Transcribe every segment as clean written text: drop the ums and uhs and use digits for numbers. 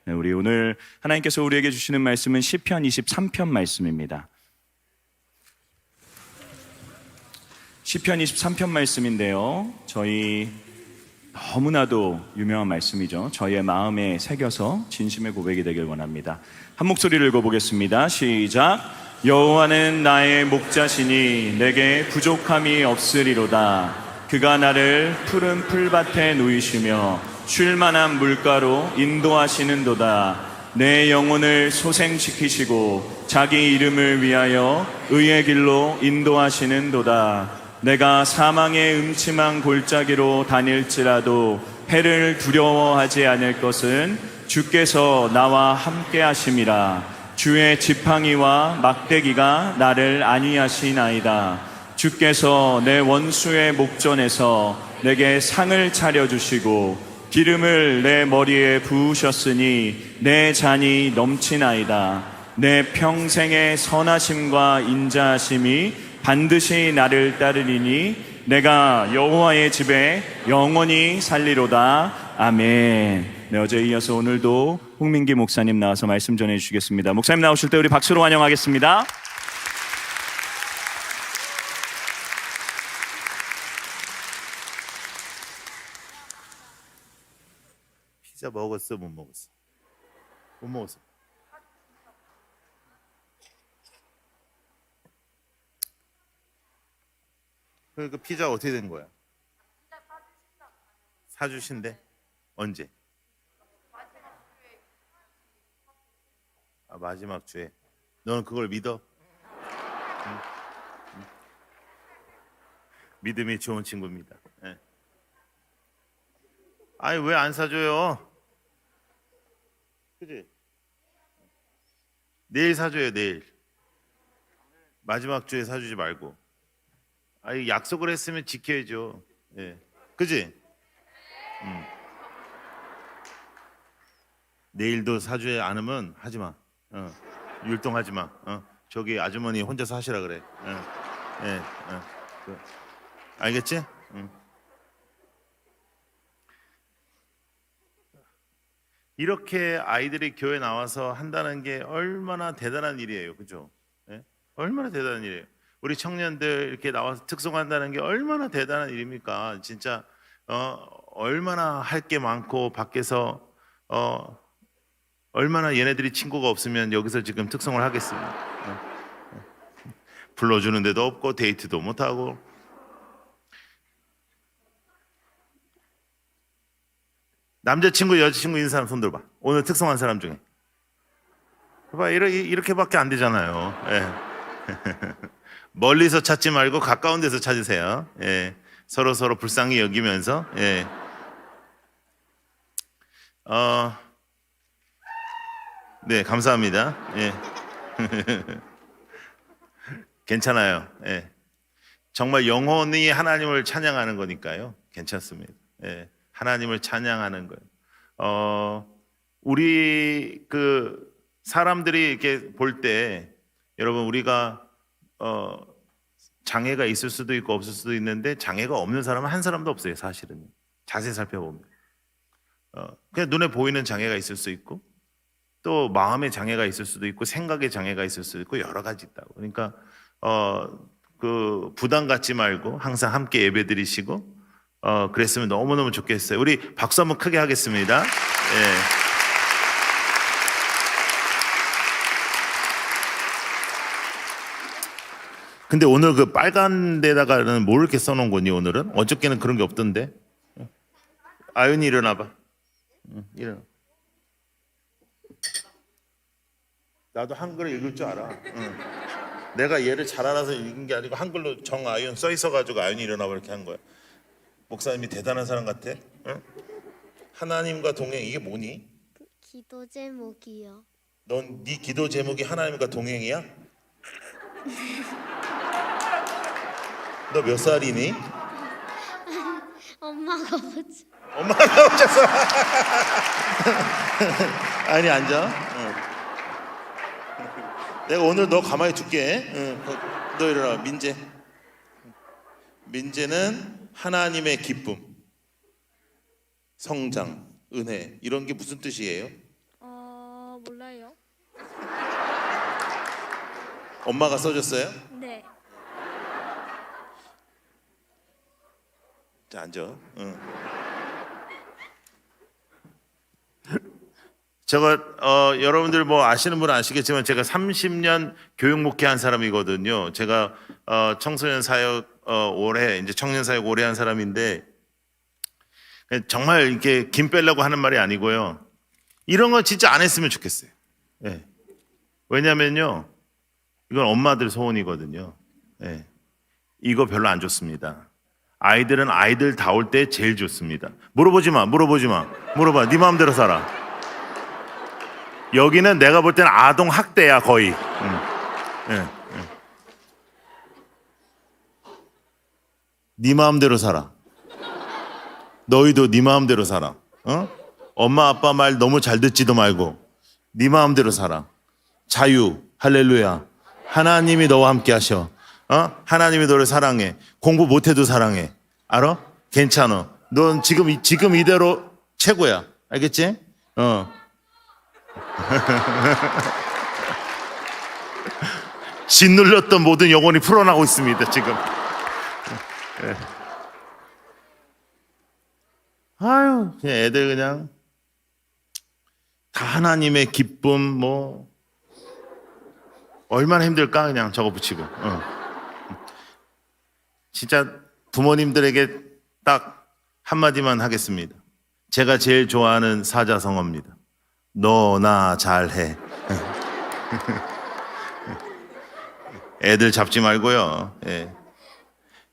네, 우리 오늘 하나님께서 우리에게 주시는 말씀은 시편 23편 말씀입니다. 시편 23편 말씀인데요, 저희 너무나도 유명한 말씀이죠. 저희의 마음에 새겨서 진심의 고백이 되길 원합니다. 한 목소리를 읽어보겠습니다. 시작. 여호와는 나의 목자시니 내게 부족함이 없으리로다. 그가 나를 푸른 풀밭에 누이시며 쉴 만한 물가로 인도하시는도다. 내 영혼을 소생시키시고 자기 이름을 위하여 의의 길로 인도하시는도다. 내가 사망의 음침한 골짜기로 다닐지라도 해를 두려워하지 않을 것은 주께서 나와 함께 하심이라. 주의 지팡이와 막대기가 나를 안위하시나이다. 주께서 내 원수의 목전에서 내게 상을 차려주시고 기름을 내 머리에 부으셨으니 내 잔이 넘치나이다. 내 평생의 선하심과 인자하심이 반드시 나를 따르리니 내가 여호와의 집에 영원히 살리로다. 아멘. 네, 어제 이어서 오늘도 홍민기 목사님 나와서 말씀 전해주시겠습니다. 목사님 나오실 때 우리 박수로 환영하겠습니다. 피자 먹었어? 못 먹었어? 못 먹었어. 그 피자 어떻게 된 거야? 사주신대? 언제? 마지막 주에. 너는 그걸 믿어? 응? 응? 믿음이 좋은 친구입니다. 네. 아니 왜 안 사줘요? 그지? 내일 사줘요. 내일. 마지막 주에 사주지 말고. 아니 약속을 했으면 지켜야죠. 예. 그지? 내일도 사주지 않으면 하지 마. 율동하지 마. 저기 아주머니 혼자서 하시라 그래. 알겠지? 이렇게 아이들이 교회 나와서 한다는 게 얼마나 대단한 일이에요. 그죠? 예? 얼마나 대단한 일이에요. 우리 청년들 이렇게 나와서 특송한다는 게 얼마나 대단한 일입니까? 진짜 얼마나 할 게 많고 밖에서 얼마나 얘네들이 친구가 없으면 여기서 지금 특송을 하겠습니다. 불러주는 데도 없고 데이트도 못하고. 남자친구 여자친구 있는 사람 손 들어봐. 오늘 특송한 사람 중에 봐봐. 이렇게밖에 안 되잖아요. 예. 멀리서 찾지 말고 가까운 데서 찾으세요. 예. 서로 불쌍히 여기면서. 예. 네, 감사합니다. 예. 괜찮아요. 예. 정말 영혼이 하나님을 찬양하는 거니까요. 괜찮습니다. 예. 하나님을 찬양하는 거예요. 우리 그 사람들이 이렇게 볼 때 여러분 우리가 장애가 있을 수도 있고 없을 수도 있는데 장애가 없는 사람은 한 사람도 없어요. 사실은 자세히 살펴보면 그냥 눈에 보이는 장애가 있을 수 있고 또 마음의 장애가 있을 수도 있고 생각의 장애가 있을 수도 있고 여러 가지 있다고. 그러니까 그 부담 갖지 말고 항상 함께 예배드리시고 그랬으면 너무너무 좋겠어요. 우리 박수 한번 크게 하겠습니다. 예. 근데 오늘 그 빨간 데다가는 뭘 이렇게 써놓은 거니 오늘은? 어저께는 그런 게 없던데. 아윤이 일어나봐. 일어나. 나도 한글을 읽을 줄 알아. 내가 얘를 잘 알아서 읽은 게 아니고 한글로 정아윤 써 있어가지고 아윤이 일어나봐 이렇게 한 거야. 목사님이 대단한 사람 같아. 응? 하나님과 동행 이게 뭐니? 기도 제목이요. 넌 네 기도 제목이 하나님과 동행이야? 너 몇 살이니? 엄마가 보자. 엄마가 오셨어. 아니 앉아. 내가 오늘 너 가만히 둘게. 너 일어나. 민재. 민재는 하나님의 기쁨, 성장, 은혜 이런 게 무슨 뜻이에요? 몰라요. 엄마가 써줬어요? 네. 자, 앉아. 응. 제가 여러분들 뭐 아시는 분은 아시겠지만 제가 30년 교육 목회한 사람이거든요. 제가 청소년 사역 오래 이제 청년 사역 오래 한 사람인데 정말 이렇게 김 빼려고 하는 말이 아니고요. 이런 건 진짜 안 했으면 좋겠어요. 예. 왜냐면요. 이건 엄마들 소원이거든요. 예. 이거 별로 안 좋습니다. 아이들은 아이들 다울 때 제일 좋습니다. 물어보지 마. 물어봐. 네 마음대로 살아. 여기는 내가 볼 때는 아동 학대야 거의. 예. 네 마음대로 살아. 너희도 네 마음대로 살아. 엄마 아빠 말 너무 잘 듣지도 말고 네 마음대로 살아. 자유, 할렐루야. 하나님이 너와 함께 하셔. 하나님이 너를 사랑해. 공부 못해도 사랑해. 알아? 괜찮아. 넌 지금 이대로 최고야. 알겠지? 짓눌렸던 모든 영혼이 풀어나고 있습니다. 지금. 아유, 그냥 애들 그냥 다 하나님의 기쁨 뭐 얼마나 힘들까 그냥 적어 붙이고. 진짜 부모님들에게 딱 한마디만 하겠습니다. 제가 제일 좋아하는 사자성어입니다. 너 나 잘해. 애들 잡지 말고요. 예.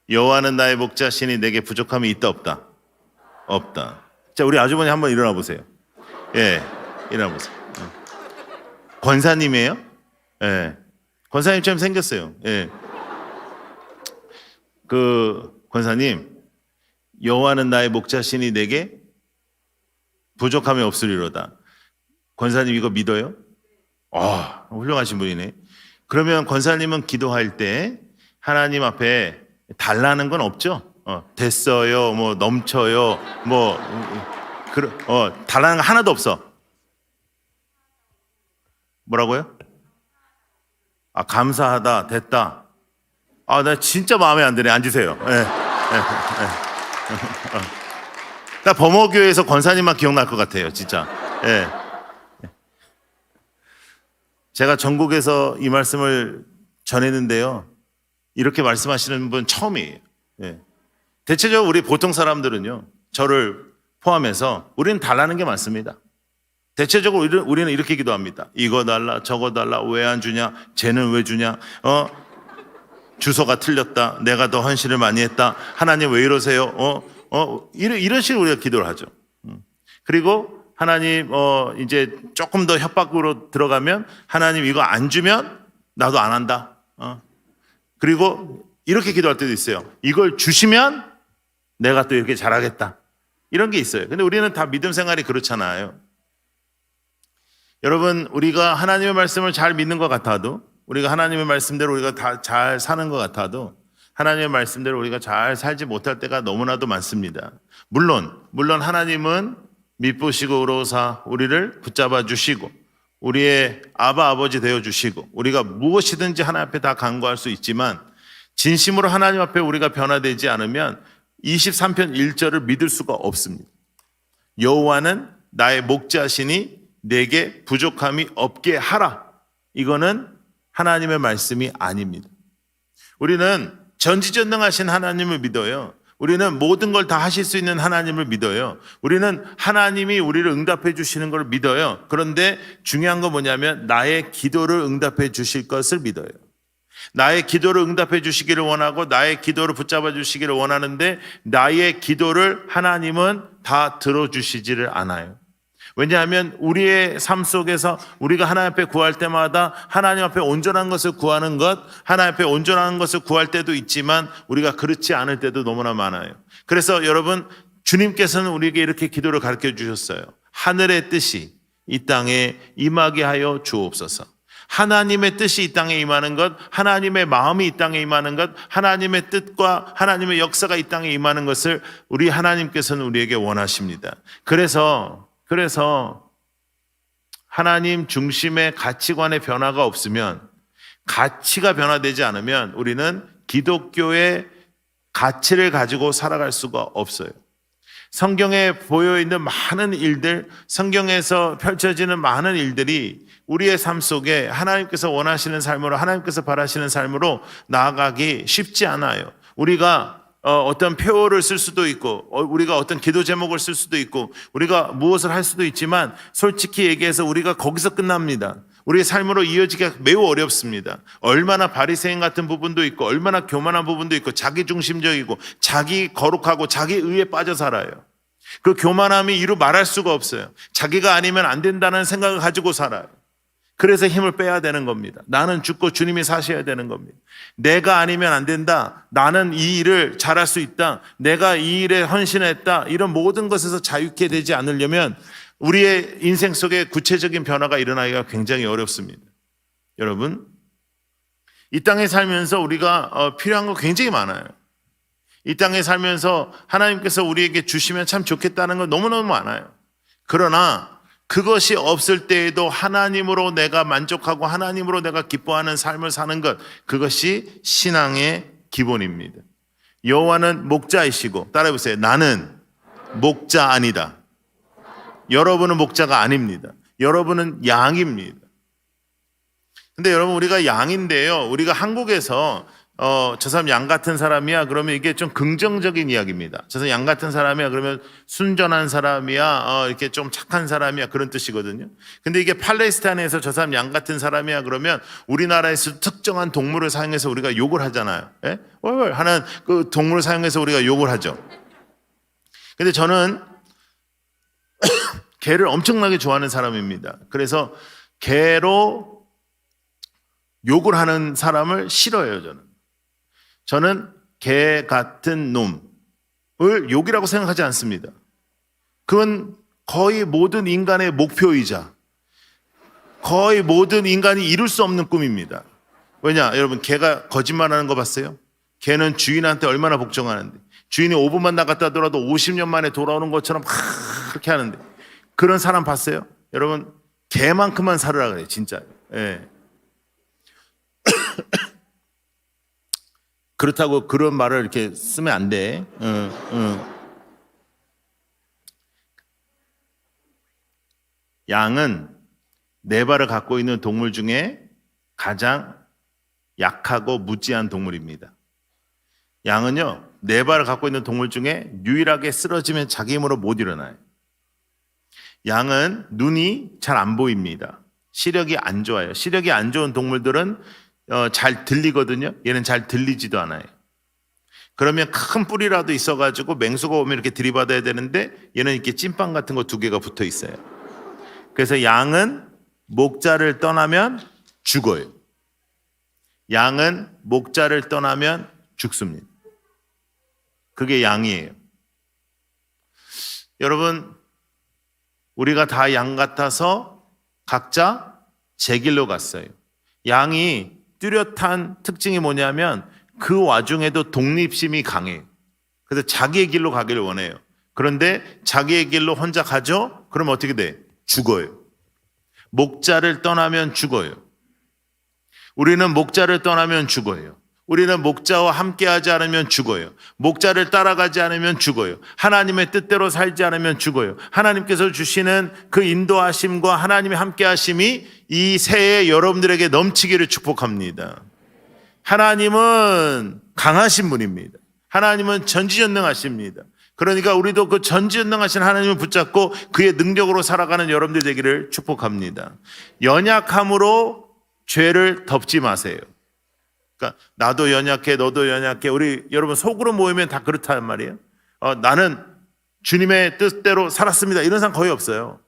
여호와는 나의 목자시니 내게 부족함이 있다 없다? 없다. 자, 우리 아주머니 한번 일어나 보세요. 예, 일어나 보세요. 권사님이에요? 예, 권사님처럼 생겼어요. 예. 그 권사님, 여호와는 나의 목자시니 내게 부족함이 없으리로다. 권사님 이거 믿어요? 훌륭하신 분이네. 그러면 권사님은 기도할 때 하나님 앞에 달라는 건 없죠? 됐어요, 뭐 넘쳐요, 뭐 달라는 거 하나도 없어. 뭐라고요? 감사하다, 됐다. 나 진짜 마음에 안 드네. 앉으세요. 나 범어교회에서 권사님만 기억날 것 같아요, 진짜. 예. 제가 전국에서 이 말씀을 전했는데요. 이렇게 말씀하시는 분 처음이에요. 예. 대체적으로 우리 보통 사람들은요, 저를 포함해서 우리는 달라는 게 많습니다. 대체적으로 우리는 이렇게 기도합니다. 이거 달라, 저거 달라, 왜 안 주냐, 쟤는 왜 주냐, 주소가 틀렸다, 내가 더 헌신을 많이 했다, 하나님 왜 이러세요, 이런 식으로 우리가 기도를 하죠. 그리고 하나님 이제 조금 더 협박으로 들어가면 하나님 이거 안 주면 나도 안 한다. 그리고 이렇게 기도할 때도 있어요. 이걸 주시면 내가 또 이렇게 잘하겠다. 이런 게 있어요. 근데 우리는 다 믿음 생활이 그렇잖아요. 여러분, 우리가 하나님의 말씀을 잘 믿는 것 같아도, 우리가 하나님의 말씀대로 우리가 다 잘 사는 것 같아도 하나님의 말씀대로 우리가 잘 살지 못할 때가 너무나도 많습니다. 물론 하나님은 미쁘시고 의로우사 우리를 붙잡아 주시고 우리의 아버지 되어 주시고 우리가 무엇이든지 하나님 앞에 다 간구할 수 있지만 진심으로 하나님 앞에 우리가 변화되지 않으면 23편 1절을 믿을 수가 없습니다. 여호와는 나의 목자시니 내게 부족함이 없게 하라. 이거는 하나님의 말씀이 아닙니다. 우리는 전지전능하신 하나님을 믿어요. 우리는 모든 걸 다 하실 수 있는 하나님을 믿어요. 우리는 하나님이 우리를 응답해 주시는 걸 믿어요. 그런데 중요한 건 뭐냐면 나의 기도를 응답해 주실 것을 믿어요. 나의 기도를 응답해 주시기를 원하고 나의 기도를 붙잡아 주시기를 원하는데 나의 기도를 하나님은 다 들어주시지를 않아요. 왜냐하면 우리의 삶 속에서 우리가 하나님 앞에 구할 때마다 하나님 앞에 온전한 것을 구하는 것, 하나님 앞에 온전한 것을 구할 때도 있지만 우리가 그렇지 않을 때도 너무나 많아요. 그래서 여러분, 주님께서는 우리에게 이렇게 기도를 가르쳐 주셨어요. 하늘의 뜻이 이 땅에 임하게 하여 주옵소서. 하나님의 뜻이 이 땅에 임하는 것, 하나님의 마음이 이 땅에 임하는 것, 하나님의 뜻과 하나님의 역사가 이 땅에 임하는 것을 우리 하나님께서는 우리에게 원하십니다. 그래서 하나님 중심의 가치관의 변화가 없으면, 가치가 변화되지 않으면 우리는 기독교의 가치를 가지고 살아갈 수가 없어요. 성경에 보여있는 많은 일들, 성경에서 펼쳐지는 많은 일들이 우리의 삶 속에 하나님께서 원하시는 삶으로, 하나님께서 바라시는 삶으로 나아가기 쉽지 않아요. 우리가 어떤 표어를 쓸 수도 있고, 우리가 어떤 기도 제목을 쓸 수도 있고, 우리가 무엇을 할 수도 있지만, 솔직히 얘기해서 우리가 거기서 끝납니다. 우리의 삶으로 이어지기가 매우 어렵습니다. 얼마나 바리새인 같은 부분도 있고, 얼마나 교만한 부분도 있고, 자기중심적이고, 자기 거룩하고 자기 의에 빠져 살아요. 그 교만함이 이루 말할 수가 없어요. 자기가 아니면 안 된다는 생각을 가지고 살아요. 그래서 힘을 빼야 되는 겁니다. 나는 죽고 주님이 사셔야 되는 겁니다. 내가 아니면 안 된다. 나는 이 일을 잘할 수 있다. 내가 이 일에 헌신했다. 이런 모든 것에서 자유케 되지 않으려면 우리의 인생 속에 구체적인 변화가 일어나기가 굉장히 어렵습니다. 여러분, 이 땅에 살면서 우리가 필요한 거 굉장히 많아요. 이 땅에 살면서 하나님께서 우리에게 주시면 참 좋겠다는 건 너무너무 많아요. 그러나 그것이 없을 때에도 하나님으로 내가 만족하고 하나님으로 내가 기뻐하는 삶을 사는 것, 그것이 신앙의 기본입니다. 여호와는 목자이시고, 따라해보세요. 나는 목자 아니다. 여러분은 목자가 아닙니다. 여러분은 양입니다. 근데 여러분, 우리가 양인데요, 우리가 한국에서 저 사람 양 같은 사람이야 그러면 이게 좀 긍정적인 이야기입니다. 저 사람 양 같은 사람이야 그러면 순전한 사람이야, 이렇게 좀 착한 사람이야, 그런 뜻이거든요. 근데 이게 팔레스타인에서 저 사람 양 같은 사람이야 그러면 우리나라에서 특정한 동물을 사용해서 우리가 욕을 하잖아요. 예? 하는 그 동물을 사용해서 우리가 욕을 하죠. 근데 저는 개를 엄청나게 좋아하는 사람입니다. 그래서 개로 욕을 하는 사람을 싫어해요. 저는 개 같은 놈을 욕이라고 생각하지 않습니다. 그건 거의 모든 인간의 목표이자 거의 모든 인간이 이룰 수 없는 꿈입니다. 왜냐, 여러분, 개가 거짓말하는 거 봤어요? 개는 주인한테 얼마나 복종하는데, 주인이 5분만 나갔다 하더라도 50년 만에 돌아오는 것처럼 그렇게 하는데, 그런 사람 봤어요? 여러분, 개만큼만 살으라 그래요, 진짜. 예. 그렇다고 그런 말을 이렇게 쓰면 안 돼. 양은 네 발을 갖고 있는 동물 중에 가장 약하고 무지한 동물입니다. 양은요, 네 발을 갖고 있는 동물 중에 유일하게 쓰러지면 자기 힘으로 못 일어나요. 양은 눈이 잘 안 보입니다. 시력이 안 좋아요. 시력이 안 좋은 동물들은 잘 들리거든요. 얘는 잘 들리지도 않아요. 그러면 큰 뿔이라도 있어가지고 맹수가 오면 이렇게 들이받아야 되는데 얘는 이렇게 찐빵 같은 거 2개가 붙어 있어요. 그래서 양은 목자를 떠나면 죽어요. 양은 목자를 떠나면 죽습니다. 그게 양이에요. 여러분, 우리가 다 양 같아서 각자 제 길로 갔어요. 양이 뚜렷한 특징이 뭐냐면 그 와중에도 독립심이 강해요. 그래서 자기의 길로 가기를 원해요. 그런데 자기의 길로 혼자 가죠? 그럼 어떻게 돼? 죽어요. 목자를 떠나면 죽어요. 우리는 목자를 떠나면 죽어요. 우리는 목자와 함께하지 않으면 죽어요. 목자를 따라가지 않으면 죽어요. 하나님의 뜻대로 살지 않으면 죽어요. 하나님께서 주시는 그 인도하심과 하나님의 함께하심이 이 새해 여러분들에게 넘치기를 축복합니다. 하나님은 강하신 분입니다. 하나님은 전지전능하십니다. 그러니까 우리도 그 전지전능하신 하나님을 붙잡고 그의 능력으로 살아가는 여러분들 되기를 축복합니다. 연약함으로 죄를 덮지 마세요. 그러니까 나도 연약해, 너도 연약해. 우리 여러분 속으로 모이면 다 그렇단 말이에요. 나는 주님의 뜻대로 살았습니다. 이런 사람 거의 없어요.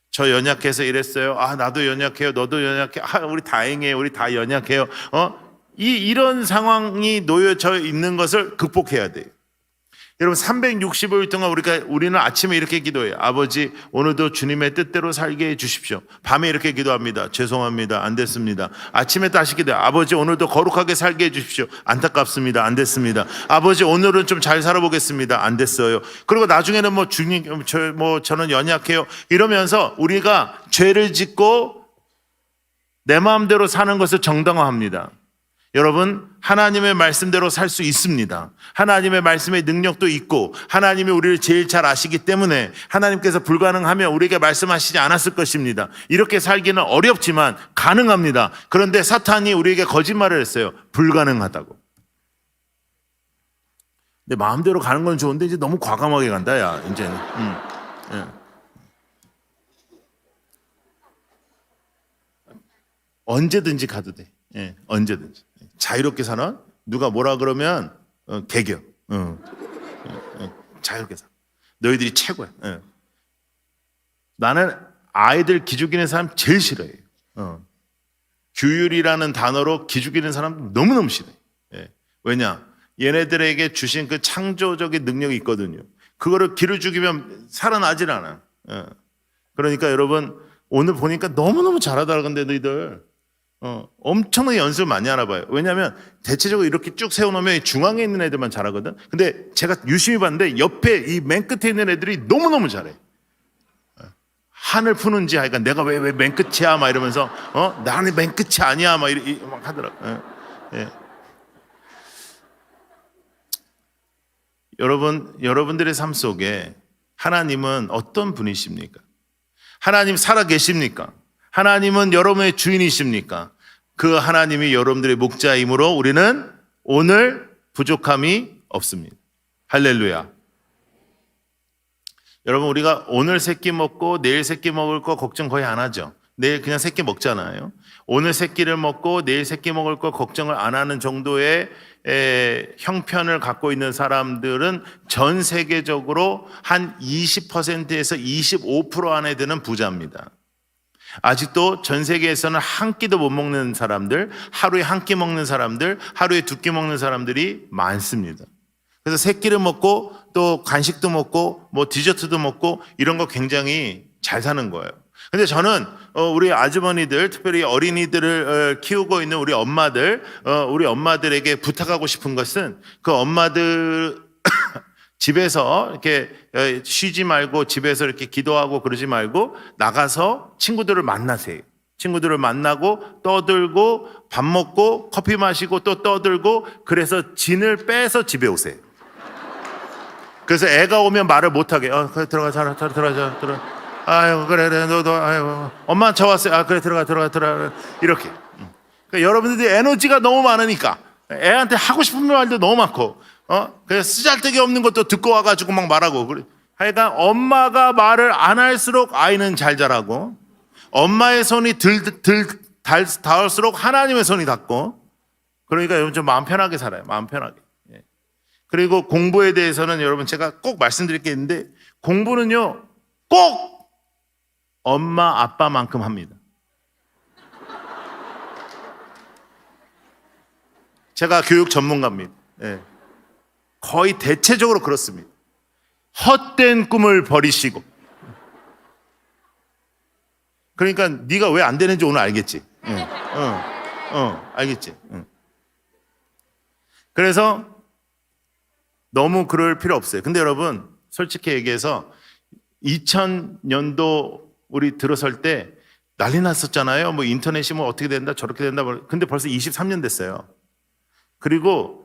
저 연약해서 이랬어요. 나도 연약해요. 너도 연약해. 우리 다행이에요. 우리 다 연약해요. 이런 상황이 놓여져 있는 것을 극복해야 돼요. 여러분 365일 동안 우리는 아침에 이렇게 기도해요. 아버지 오늘도 주님의 뜻대로 살게 해 주십시오. 밤에 이렇게 기도합니다. 죄송합니다. 안 됐습니다. 아침에 다시 기도해요. 아버지 오늘도 거룩하게 살게 해 주십시오. 안타깝습니다. 안 됐습니다. 아버지 오늘은 좀 잘 살아보겠습니다. 안 됐어요. 그리고 나중에는 뭐 주님 저는 연약해요. 이러면서 우리가 죄를 짓고 내 마음대로 사는 것을 정당화합니다. 여러분 하나님의 말씀대로 살 수 있습니다. 하나님의 말씀의 능력도 있고 하나님이 우리를 제일 잘 아시기 때문에 하나님께서 불가능하면 우리에게 말씀하시지 않았을 것입니다. 이렇게 살기는 어렵지만 가능합니다. 그런데 사탄이 우리에게 거짓말을 했어요. 불가능하다고. 근데 마음대로 가는 건 좋은데 이제 너무 과감하게 간다 야 이제는. 예. 언제든지 가도 돼. 예, 언제든지. 자유롭게 살아. 누가 뭐라 그러면 개겨. 자유롭게 살아. 너희들이 최고야. 나는 아이들 기죽이는 사람 제일 싫어해요. 규율이라는 단어로 기죽이는 사람 너무너무 싫어요. 예. 왜냐? 얘네들에게 주신 그 창조적인 능력이 있거든요. 그거를 기를 죽이면 살아나질 않아. 그러니까 여러분 오늘 보니까 너무너무 잘하더라. 근데 너희들 엄청나게 연습을 많이 하나 봐요. 왜냐하면 대체적으로 이렇게 쭉 세워놓으면 중앙에 있는 애들만 잘하거든. 근데 제가 유심히 봤는데 옆에 이 맨 끝에 있는 애들이 너무너무 잘해. 한을 푸는지 하니까 내가 왜 맨 끝이야 막 이러면서 나는 맨 끝이 아니야 막 하더라고. 예. 여러분들의 삶 속에 하나님은 어떤 분이십니까? 하나님 살아 계십니까? 하나님은 여러분의 주인이십니까? 그 하나님이 여러분들의 목자이므로 우리는 오늘 부족함이 없습니다. 할렐루야. 여러분 우리가 오늘 새끼 먹고 내일 새끼 먹을 거 걱정 거의 안 하죠. 내일 그냥 새끼 먹잖아요. 오늘 새끼를 먹고 내일 새끼 먹을 거 걱정을 안 하는 정도의 형편을 갖고 있는 사람들은 전 세계적으로 한 20%에서 25% 안에 드는 부자입니다. 아직도 전 세계에서는 한 끼도 못 먹는 사람들, 하루에 한 끼 먹는 사람들, 하루에 두 끼 먹는 사람들이 많습니다. 그래서 세 끼를 먹고 또 간식도 먹고 뭐 디저트도 먹고 이런 거 굉장히 잘 사는 거예요. 근데 저는 우리 아주머니들, 특별히 어린이들을 키우고 있는 우리 엄마들에게 부탁하고 싶은 것은 그 엄마들 집에서 이렇게 쉬지 말고 집에서 이렇게 기도하고 그러지 말고 나가서 친구들을 만나세요. 친구들을 만나고 떠들고 밥 먹고 커피 마시고 또 떠들고 그래서 진을 빼서 집에 오세요. 그래서 애가 오면 말을 못하게 그래 들어가. 아유 그래 너도 아유 엄마 저 왔어요. 그래 들어가 이렇게. 그러니까 여러분들이 에너지가 너무 많으니까 애한테 하고 싶은 말도 너무 많고 그래서 쓰잘데기 없는 것도 듣고 와가지고 막 말하고 그래. 하여간 엄마가 말을 안 할수록 아이는 잘 자라고 엄마의 손이 닿을수록 하나님의 손이 닿고 그러니까 여러분 좀 마음 편하게 살아요. 마음 편하게. 그리고 공부에 대해서는 여러분 제가 꼭 말씀드릴 게 있는데 공부는요 꼭 엄마 아빠만큼 합니다. 제가 교육 전문가입니다. 거의 대체적으로 그렇습니다. 헛된 꿈을 버리시고 그러니까 네가 왜 안 되는지 오늘 알겠지. 알겠지. 그래서 너무 그럴 필요 없어요. 근데 여러분 솔직히 얘기해서 2000년도 우리 들어설 때 난리 났었잖아요. 뭐 인터넷이 뭐 어떻게 된다 저렇게 된다. 근데 벌써 23년 됐어요. 그리고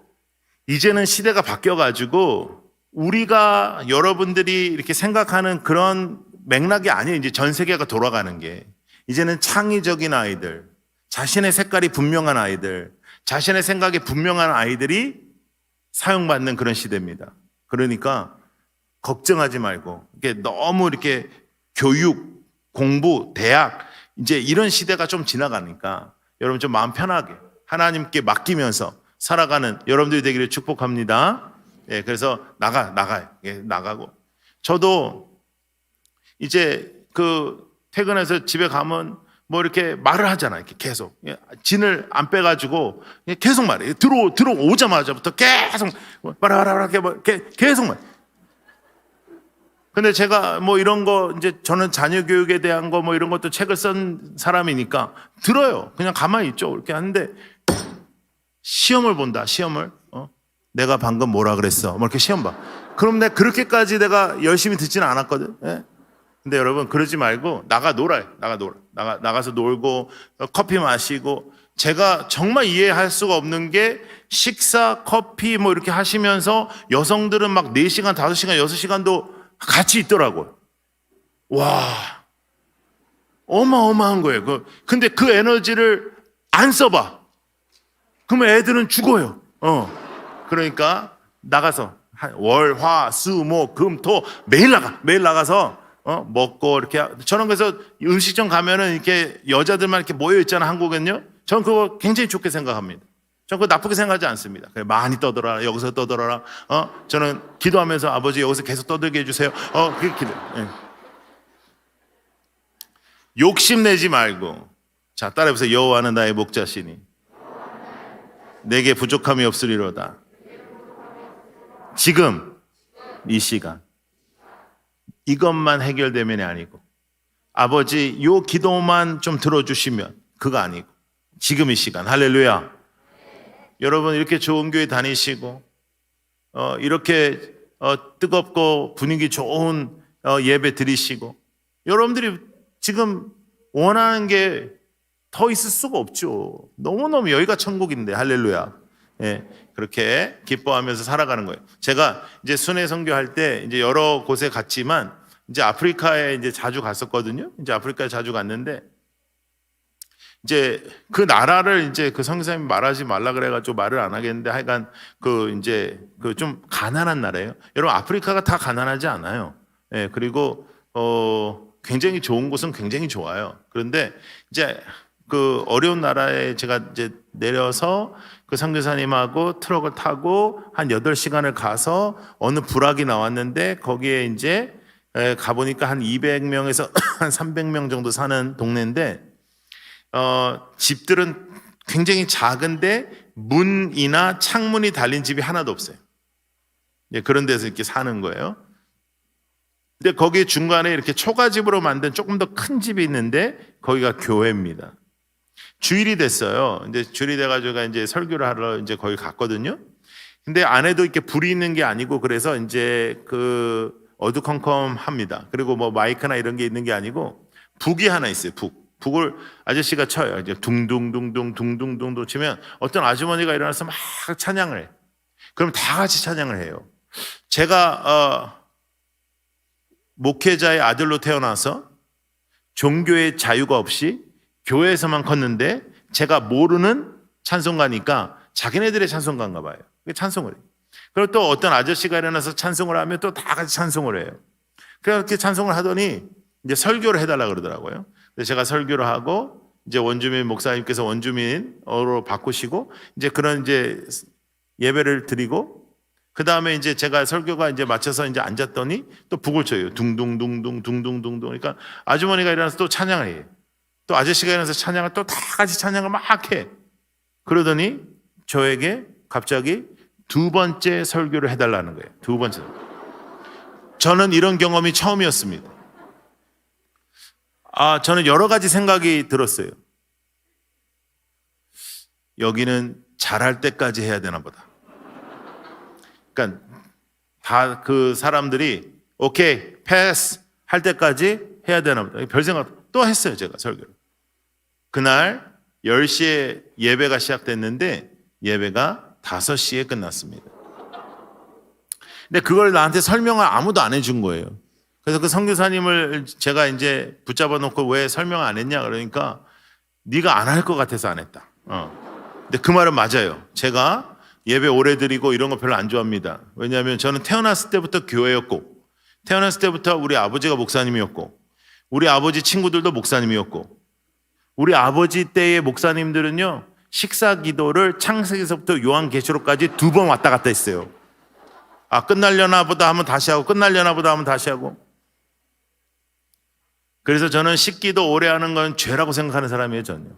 이제는 시대가 바뀌어가지고 우리가 여러분들이 이렇게 생각하는 그런 맥락이 아니에요. 이제 전 세계가 돌아가는 게 이제는 창의적인 아이들, 자신의 색깔이 분명한 아이들, 자신의 생각이 분명한 아이들이 사용받는 그런 시대입니다. 그러니까 걱정하지 말고 이렇게 너무 이렇게 교육, 공부, 대학 이제 이런 시대가 좀 지나가니까 여러분 좀 마음 편하게 하나님께 맡기면서 살아가는 여러분들이 되기를 축복합니다. 그래서 나가요. 나가고 저도 이제 그 퇴근해서 집에 가면 뭐 이렇게 말을 하잖아. 이렇게 계속 진을 안 빼가지고 계속 말해. 들어오자마자부터 계속 말하라 이렇게 계속 말. 근데 제가 뭐 이런 거 이제 저는 자녀 교육에 대한 거 뭐 이런 것도 책을 쓴 사람이니까 들어요. 그냥 가만히 있죠. 이렇게 하는데 시험을 본다. 시험을 내가 방금 뭐라 그랬어. 뭐 이렇게 시험 봐. 그럼 내가 그렇게까지 내가 열심히 듣지는 않았거든. 예? 근데 여러분 그러지 말고 나가 놀아요. 나가서 놀고 커피 마시고. 제가 정말 이해할 수가 없는 게 식사, 커피 뭐 이렇게 하시면서 여성들은 막 4시간, 5시간, 6시간도 같이 있더라고요. 와, 어마어마한 거예요. 근데 그 에너지를 안 써봐. 그러면 애들은 죽어요. 그러니까 나가서 월, 화, 수, 목, 금, 토 매일 나가서 먹고 이렇게. 저는 그래서 음식점 가면은 이렇게 여자들만 이렇게 모여 있잖아, 한국은요. 저는 그거 굉장히 좋게 생각합니다. 저는 그거 나쁘게 생각하지 않습니다. 많이 떠들어라, 여기서 떠들어라. 저는 기도하면서 아버지 여기서 계속 떠들게 해주세요. 그게 기도. 예. 욕심내지 말고. 자, 따라해보세요. 여호와는 나의 목자시니 내게 부족함이 없으리로다. 지금 이 시간 이것만 해결되면이 아니고 아버지 요 기도만 좀 들어주시면 그거 아니고 지금 이 시간. 할렐루야. 여러분 이렇게 좋은 교회 다니시고 이렇게 뜨겁고 분위기 좋은 예배 드리시고 여러분들이 지금 원하는 게 더 있을 수가 없죠. 너무너무 여기가 천국인데. 할렐루야. 예, 그렇게 기뻐하면서 살아가는 거예요. 제가 이제 순회 선교할 때 이제 여러 곳에 갔지만 이제 아프리카에 이제 자주 갔었거든요. 이제 아프리카에 자주 갔는데 이제 그 나라를 이제 그 선교사님이 말하지 말라 그래가지고 말을 안 하겠는데 하여간 그 이제 그 좀 가난한 나라예요. 여러분 아프리카가 다 가난하지 않아요. 예, 그리고 굉장히 좋은 곳은 굉장히 좋아요. 그런데 이제 그 어려운 나라에 제가 이제 내려서 그 선교사님하고 트럭을 타고 한 8시간을 가서 어느 부락이 나왔는데 거기에 이제 가보니까 한 200명에서 한 300명 정도 사는 동네인데 집들은 굉장히 작은데 문이나 창문이 달린 집이 하나도 없어요. 그런 데서 이렇게 사는 거예요. 근데 거기 중간에 이렇게 초가집으로 만든 조금 더 큰 집이 있는데 거기가 교회입니다. 주일이 됐어요. 이제 주일이 돼가지고 이제 설교를 하러 이제 거기 갔거든요. 근데 안에도 이렇게 불이 있는 게 아니고 그래서 이제 그 어두컴컴합니다. 그리고 뭐 마이크나 이런 게 있는 게 아니고 북이 하나 있어요. 북을 아저씨가 쳐요. 이제 둥둥둥둥 치면 어떤 아주머니가 일어나서 막 찬양을 해. 그럼 다 같이 찬양을 해요. 제가 목회자의 아들로 태어나서 종교의 자유가 없이 교회에서만 컸는데 제가 모르는 찬송가니까 자기네들의 찬송가인가 봐요. 찬송을 해요. 그리고 또 어떤 아저씨가 일어나서 찬송을 하면 또 다 같이 찬송을 해요. 그렇게 찬송을 하더니 이제 설교를 해달라 그러더라고요. 그래서 제가 설교를 하고 이제 원주민 목사님께서 원주민으로 바꾸시고 이제 그런 이제 예배를 드리고 그 다음에 이제 제가 설교가 이제 마쳐서 이제 앉았더니 또 북을 쳐요. 둥둥둥둥. 그러니까 아주머니가 일어나서 또 찬양을 해요. 또 아저씨가 일어나서 찬양을 또 다 같이 찬양을 막 해. 그러더니 저에게 갑자기 2번째 설교를 해달라는 거예요. 2번째. 저는 이런 경험이 처음이었습니다. 저는 여러 가지 생각이 들었어요. 여기는 잘할 때까지 해야 되나 보다. 그러니까 다 그 사람들이 오케이, 패스 할 때까지 해야 되나 보다. 별 생각 또 했어요, 제가 설교를. 그날 10시에 예배가 시작됐는데 예배가 5시에 끝났습니다. 근데 그걸 나한테 설명을 아무도 안 해준 거예요. 그래서 그 선교사님을 제가 이제 붙잡아 놓고 왜 설명 안 했냐 그러니까 네가 안 할 것 같아서 안 했다. 근데 그 말은 맞아요. 제가 예배 오래 드리고 이런 거 별로 안 좋아합니다. 왜냐하면 저는 태어났을 때부터 교회였고 태어났을 때부터 우리 아버지가 목사님이었고 우리 아버지 친구들도 목사님이었고 우리 아버지 때의 목사님들은요 식사 기도를 창세기서부터 요한계시록까지 2번 왔다 갔다 했어요. 끝날려나 보다 하면 다시 하고 끝날려나 보다 하면 다시 하고 그래서 저는 식기도 오래 하는 건 죄라고 생각하는 사람이에요, 저는.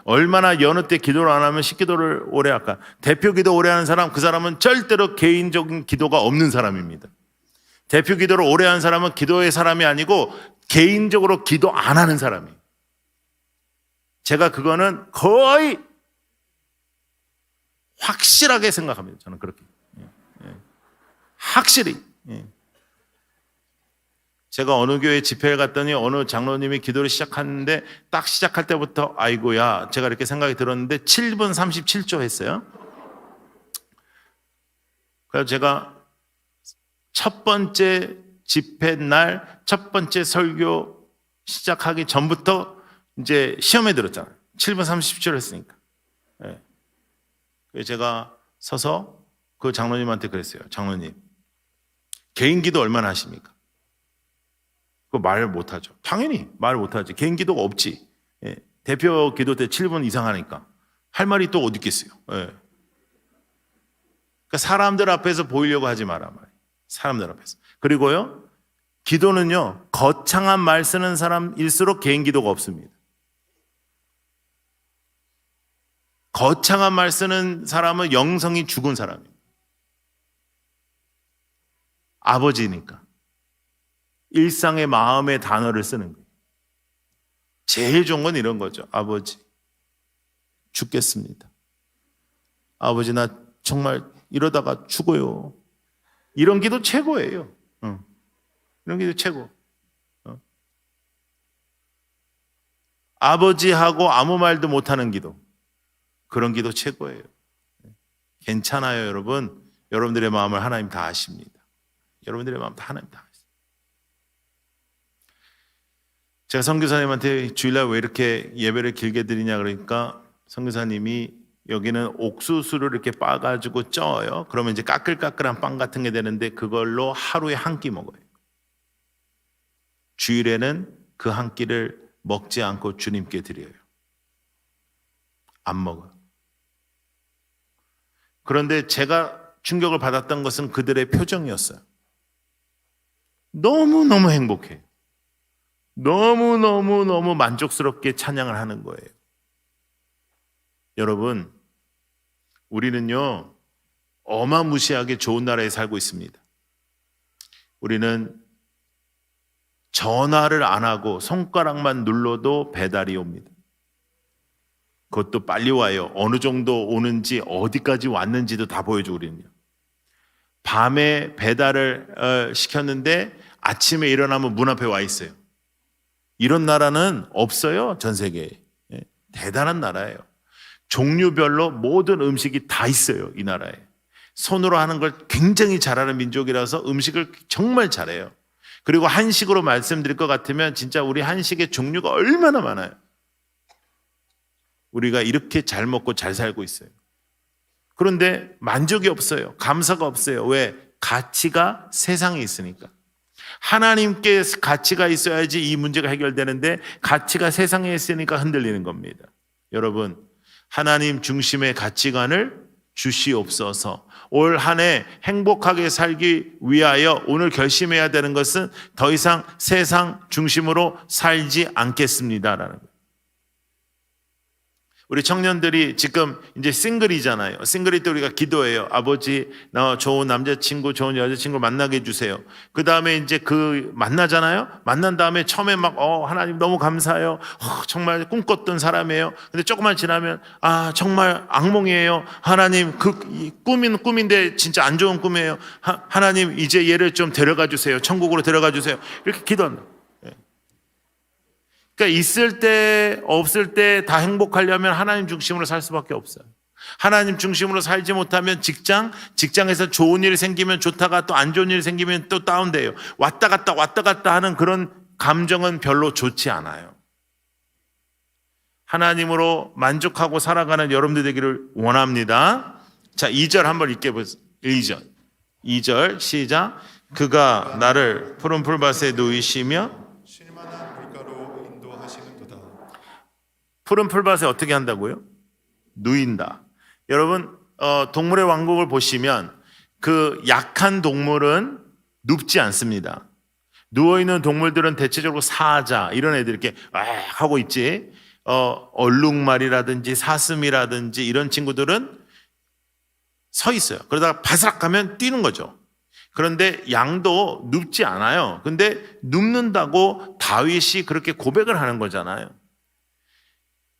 얼마나 여느 때 기도를 안 하면 식기도를 오래 할까? 대표 기도 오래 하는 사람, 그 사람은 절대로 개인적인 기도가 없는 사람입니다. 대표 기도를 오래 하는 사람은 기도의 사람이 아니고 개인적으로 기도 안 하는 사람이에요. 제가 그거는 거의 확실하게 생각합니다. 저는 그렇게. 확실히. 제가 어느 교회 집회에 갔더니 어느 장로님이 기도를 시작하는데 딱 시작할 때부터 아이고야 제가 이렇게 생각이 들었는데 7분 37초 했어요. 그래서 제가 첫 번째 집회 날 첫 번째 설교 시작하기 전부터 이제 시험에 들었잖아요. 7분 37초를 했으니까. 그래서 제가 서서 그 장로님한테 그랬어요. 장로님, 개인 기도 얼마나 하십니까? 그거 말 못하죠. 당연히 말 못하지. 개인 기도가 없지. 대표 기도 때 7분 이상 하니까 할 말이 또 어디 있겠어요. 그러니까 사람들 앞에서 보이려고 하지 마라 말이에요. 사람들 앞에서. 그리고요, 기도는요, 거창한 말 쓰는 사람일수록 개인 기도가 없습니다. 거창한 말 쓰는 사람은 영성이 죽은 사람이에요. 아버지니까. 일상의 마음의 단어를 쓰는 거예요. 제일 좋은 건 이런 거죠. 아버지, 죽겠습니다. 아버지, 나 정말 이러다가 죽어요. 이런 기도 최고예요. 이런 기도 최고. 아버지하고 아무 말도 못하는 기도. 그런 기도 최고예요. 괜찮아요, 여러분. 여러분들의 마음을 하나님 다 아십니다. 여러분들의 마음 다 하나님 다 아십니다. 제가 선교사님한테 주일날 왜 이렇게 예배를 길게 드리냐 그러니까 선교사님이 여기는 옥수수를 이렇게 빻아가지고 쪄요. 그러면 이제 까끌까끌한 빵 같은 게 되는데 그걸로 하루에 한 끼 먹어요. 주일에는 그 한 끼를 먹지 않고 주님께 드려요. 안 먹어요. 그런데 제가 충격을 받았던 것은 그들의 표정이었어요. 너무너무 행복해. 너무너무 만족스럽게 찬양을 하는 거예요. 여러분, 우리는요, 어마무시하게 좋은 나라에 살고 있습니다. 우리는 전화를 안 하고 손가락만 눌러도 배달이 옵니다. 그것도 빨리 와요. 어느 정도 오는지 어디까지 왔는지도 다 보여주고 우리는요. 밤에 배달을 시켰는데 아침에 일어나면 문 앞에 와 있어요. 이런 나라는 없어요. 전 세계에. 대단한 나라예요. 종류별로 모든 음식이 다 있어요. 이 나라에. 손으로 하는 걸 굉장히 잘하는 민족이라서 음식을 정말 잘해요. 그리고 한식으로 말씀드릴 것 같으면 진짜 우리 한식의 종류가 얼마나 많아요. 우리가 이렇게 잘 먹고 잘 살고 있어요. 그런데 만족이 없어요. 감사가 없어요. 왜? 가치가 세상에 있으니까. 하나님께 가치가 있어야지 이 문제가 해결되는데 가치가 세상에 있으니까 흔들리는 겁니다. 여러분, 하나님 중심의 가치관을 주시옵소서. 올 한 해 행복하게 살기 위하여 오늘 결심해야 되는 것은 더 이상 세상 중심으로 살지 않겠습니다라는 거예요. 우리 청년들이 지금 이제 싱글이잖아요. 싱글일 때 우리가 기도해요. 아버지, 나 좋은 남자친구, 좋은 여자친구 만나게 해주세요. 그 다음에 이제 그 만나잖아요. 만난 다음에 처음에 막 하나님 너무 감사해요. 정말 꿈꿨던 사람이에요. 근데 조금만 지나면 정말 악몽이에요. 하나님, 그 꿈인 꿈인데 진짜 안 좋은 꿈이에요. 하나님, 이제 얘를 좀 데려가 주세요. 천국으로 데려가 주세요. 이렇게 기도한다. 그러니까 있을 때 없을 때 다 행복하려면 하나님 중심으로 살 수밖에 없어요. 하나님 중심으로 살지 못하면 직장에서 좋은 일이 생기면 좋다가 또 안 좋은 일이 생기면 또 다운돼요. 왔다 갔다 하는 그런 감정은 별로 좋지 않아요. 하나님으로 만족하고 살아가는 여러분들 되기를 원합니다. 자, 2절 한번 읽게보세요. 2절 시작. 그가 나를 푸른 풀밭에 누이시며 푸른 풀밭에 어떻게 한다고요? 누인다. 여러분, 동물의 왕국을 보시면 그 약한 동물은 눕지 않습니다. 누워있는 동물들은 대체적으로 사자 이런 애들 이렇게 하고 있지. 얼룩말이라든지 사슴이라든지 이런 친구들은 서 있어요. 그러다가 바스락 하면 뛰는 거죠. 그런데 양도 눕지 않아요. 근데 눕는다고 다윗이 그렇게 고백을 하는 거잖아요.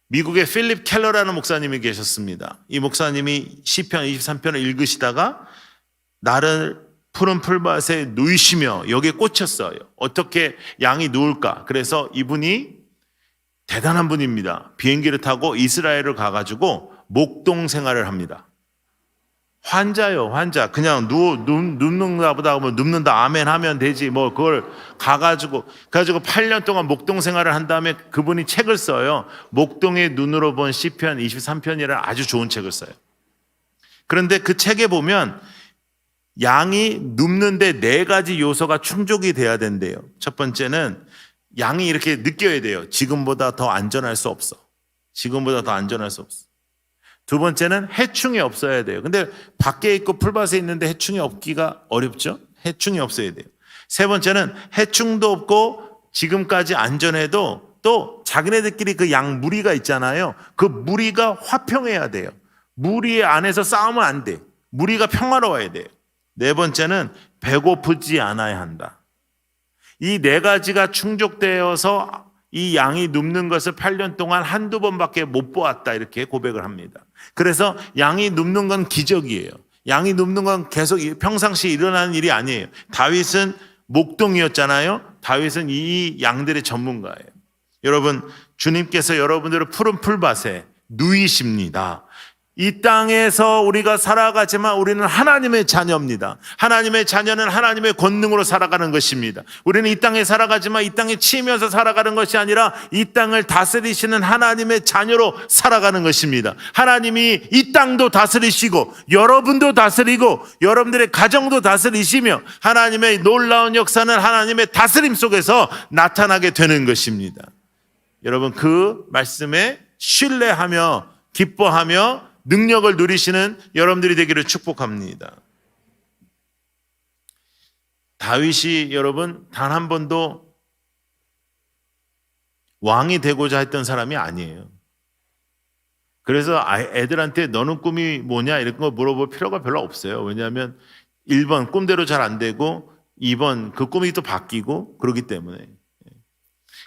미국의 필립 켈러라는 목사님이 계셨습니다. 이 목사님이 시편 23편을 읽으시다가 나를 푸른 풀밭에 누이시며 여기에 꽂혔어요. 어떻게 양이 누울까? 그래서 이분이 대단한 분입니다. 비행기를 타고 이스라엘을 가가지고 목동 생활을 합니다. 환자요, 환자. 그냥 눕는가 보다 하면 눕는다, 아멘 하면 되지. 뭐, 그걸 가가지고 8년 동안 목동 생활을 한 다음에 그분이 책을 써요. 목동의 눈으로 본 시편 23편이라는 아주 좋은 책을 써요. 그런데 그 책에 보면 양이 눕는데 4가지 요소가 충족이 돼야 된대요. 첫 번째는 양이 이렇게 느껴야 돼요. 지금보다 더 안전할 수 없어. 지금보다 더 안전할 수 없어. 두 번째는 해충이 없어야 돼요. 근데 밖에 있고 풀밭에 있는데 해충이 없기가 어렵죠? 해충이 없어야 돼요. 세 번째는 해충도 없고 지금까지 안전해도 또 자기네들끼리 그 양 무리가 있잖아요. 그 무리가 화평해야 돼요. 무리 안에서 싸우면 안 돼. 무리가 평화로워야 돼요. 네 번째는 배고프지 않아야 한다. 이 4가지가 충족되어서 이 양이 눕는 것을 8년 동안 한두 번밖에 못 보았다 이렇게 고백을 합니다. 그래서 양이 눕는 건 기적이에요. 양이 눕는 건 계속 평상시에 일어나는 일이 아니에요. 다윗은 목동이었잖아요. 다윗은 이 양들의 전문가예요. 여러분, 주님께서 여러분들을 푸른 풀밭에 누이십니다. 이 땅에서 우리가 살아가지만 우리는 하나님의 자녀입니다. 하나님의 자녀는 하나님의 권능으로 살아가는 것입니다. 우리는 이 땅에 살아가지만 이 땅에 치이면서 살아가는 것이 아니라 이 땅을 다스리시는 하나님의 자녀로 살아가는 것입니다. 하나님이 이 땅도 다스리시고 여러분도 다스리고 여러분들의 가정도 다스리시며 하나님의 놀라운 역사는 하나님의 다스림 속에서 나타나게 되는 것입니다. 여러분, 그 말씀에 신뢰하며 기뻐하며 능력을 누리시는 여러분들이 되기를 축복합니다. 다윗이 여러분 단 한 번도 왕이 되고자 했던 사람이 아니에요. 그래서 애들한테 너는 꿈이 뭐냐 이런 거 물어볼 필요가 별로 없어요. 왜냐하면 1번 꿈대로 잘 안 되고 2번 그 꿈이 또 바뀌고 그러기 때문에.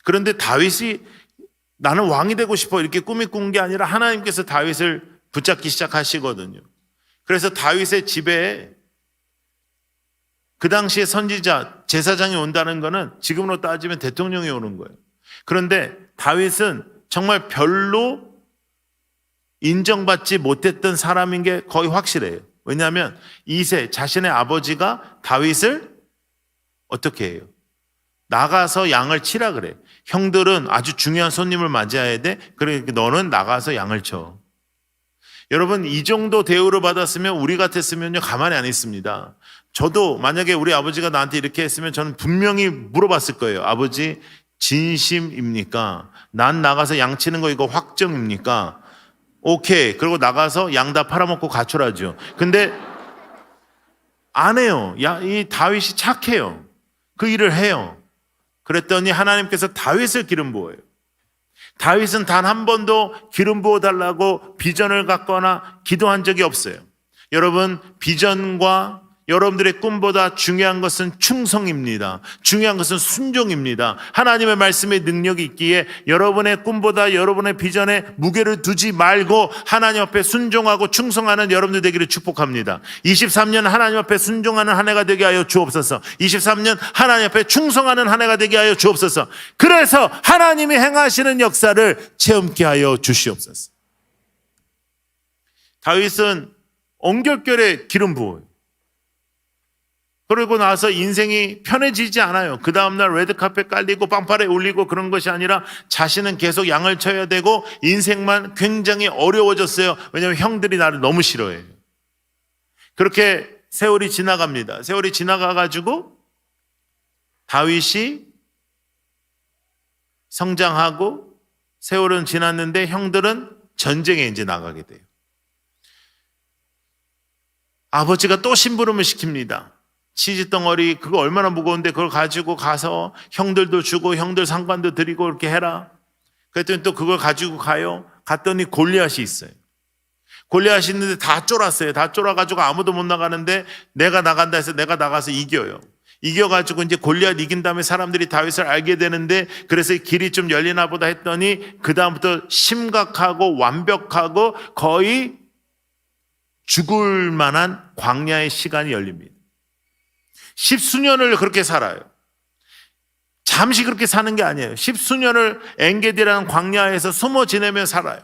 그런데 다윗이 나는 왕이 되고 싶어 이렇게 꿈이 꾼 게 아니라 하나님께서 다윗을 붙잡기 시작하시거든요. 그래서 다윗의 집에 그 당시에 선지자, 제사장이 온다는 거는 지금으로 따지면 대통령이 오는 거예요. 그런데 다윗은 정말 별로 인정받지 못했던 사람인 게 거의 확실해요. 왜냐하면 이새 자신의 아버지가 다윗을 어떻게 해요? 나가서 양을 치라 그래. 형들은 아주 중요한 손님을 맞이해야 돼. 그러니까 너는 나가서 양을 쳐. 여러분, 이 정도 대우를 받았으면 우리 같았으면요 가만히 안 있습니다. 저도 만약에 우리 아버지가 나한테 이렇게 했으면 저는 분명히 물어봤을 거예요. 아버지, 진심입니까? 난 나가서 양 치는 거 이거 확정입니까? 오케이. 그리고 나가서 양 다 팔아먹고 가출하죠. 근데 안 해요. 이 다윗이 착해요. 그 일을 해요. 그랬더니 하나님께서 다윗을 기름 부어요. 다윗은 단 한 번도 기름 부어달라고 비전을 갖거나 기도한 적이 없어요. 여러분, 비전과 여러분들의 꿈보다 중요한 것은 충성입니다. 중요한 것은 순종입니다. 하나님의 말씀에 능력이 있기에 여러분의 꿈보다 여러분의 비전에 무게를 두지 말고 하나님 앞에 순종하고 충성하는 여러분들 되기를 축복합니다. 23년 하나님 앞에 순종하는 한 해가 되게 하여 주옵소서. 23년 하나님 앞에 충성하는 한 해가 되게 하여 주옵소서. 그래서 하나님이 행하시는 역사를 체험케 하여 주시옵소서. 다윗은 엉결결에 기름 부어요. 그러고 나서 인생이 편해지지 않아요. 그 다음날 레드카펫 깔리고 빵파레 올리고 그런 것이 아니라 자신은 계속 양을 쳐야 되고 인생만 굉장히 어려워졌어요. 왜냐하면 형들이 나를 너무 싫어해요. 그렇게 세월이 지나갑니다. 세월이 지나가가지고 다윗이 성장하고 세월은 지났는데 형들은 전쟁에 이제 나가게 돼요. 아버지가 또 심부름을 시킵니다. 치즈 덩어리 그거 얼마나 무거운데 그걸 가지고 가서 형들도 주고 형들 상관도 드리고 이렇게 해라. 그랬더니 또 그걸 가지고 가요. 갔더니 골리앗이 있어요. 골리앗이 있는데 다 쫄았어요. 다 쫄아가지고 아무도 못 나가는데 내가 나간다 해서 내가 나가서 이겨요. 이겨가지고 이제 골리앗 이긴 다음에 사람들이 다윗을 알게 되는데 그래서 길이 좀 열리나 보다 했더니 그 다음부터 심각하고 완벽하고 거의 죽을 만한 광야의 시간이 열립니다. 십수년을 그렇게 살아요. 잠시 그렇게 사는 게 아니에요. 십수년을 엔게디라는 광야에서 숨어 지내며 살아요.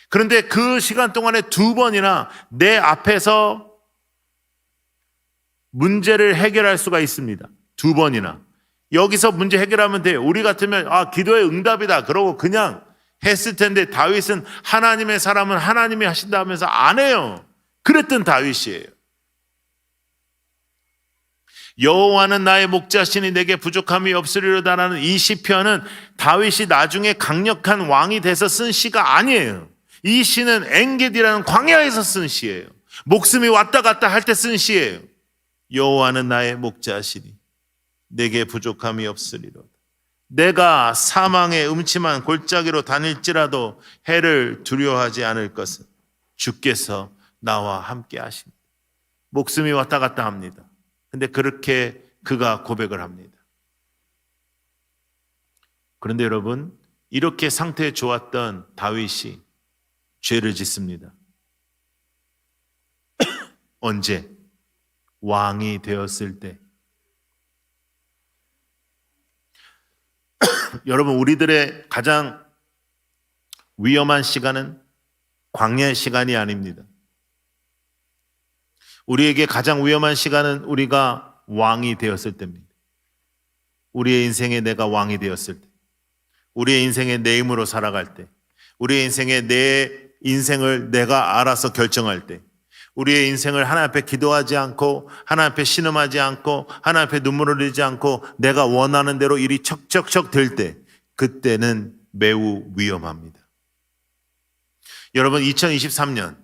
그런데 그 시간 동안에 2번이나 내 앞에서 문제를 해결할 수가 있습니다. 2번이나. 여기서 문제 해결하면 돼요. 우리 같으면 기도의 응답이다 그러고 그냥 했을 텐데 다윗은 하나님의 사람은 하나님이 하신다 하면서 안 해요. 그랬던 다윗이에요. 여호와는 나의 목자시니 내게 부족함이 없으리로다라는 이 시편은 다윗이 나중에 강력한 왕이 돼서 쓴 시가 아니에요. 이 시는 엔게디라는 광야에서 쓴 시예요. 목숨이 왔다 갔다 할 때 쓴 시예요. 여호와는 나의 목자시니 내게 부족함이 없으리로다. 내가 사망의 음침한 골짜기로 다닐지라도 해를 두려워하지 않을 것은 주께서 나와 함께 하십니다. 목숨이 왔다 갔다 합니다. 근데 그렇게 그가 고백을 합니다. 그런데 여러분, 이렇게 상태 좋았던 다윗이 죄를 짓습니다. 언제? 왕이 되었을 때. 여러분, 우리들의 가장 위험한 시간은 광야의 시간이 아닙니다. 우리에게 가장 위험한 시간은 우리가 왕이 되었을 때입니다. 우리의 인생에 내가 왕이 되었을 때, 우리의 인생에 내 힘으로 살아갈 때, 우리의 인생에 내 인생을 내가 알아서 결정할 때, 우리의 인생을 하나님 앞에 기도하지 않고 하나님 앞에 신음하지 않고 하나님 앞에 눈물을 흘리지 않고 내가 원하는 대로 일이 척척척 될 때, 그때는 매우 위험합니다. 여러분, 2023년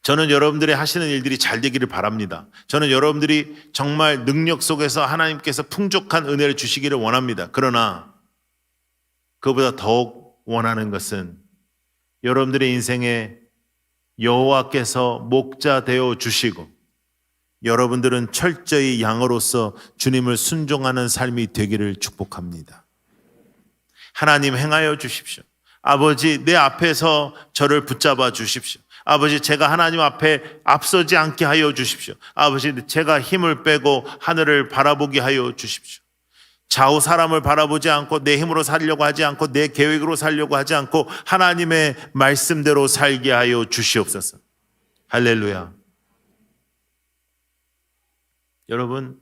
저는 여러분들이 하시는 일들이 잘 되기를 바랍니다. 저는 여러분들이 정말 능력 속에서 하나님께서 풍족한 은혜를 주시기를 원합니다. 그러나 그보다 더욱 원하는 것은 여러분들의 인생에 여호와께서 목자 되어 주시고 여러분들은 철저히 양으로서 주님을 순종하는 삶이 되기를 축복합니다. 하나님 행하여 주십시오. 아버지, 내 앞에서 저를 붙잡아 주십시오. 아버지, 제가 하나님 앞에 앞서지 않게 하여 주십시오. 아버지, 제가 힘을 빼고 하늘을 바라보게 하여 주십시오. 좌우 사람을 바라보지 않고 내 힘으로 살려고 하지 않고 내 계획으로 살려고 하지 않고 하나님의 말씀대로 살게 하여 주시옵소서. 할렐루야. 여러분,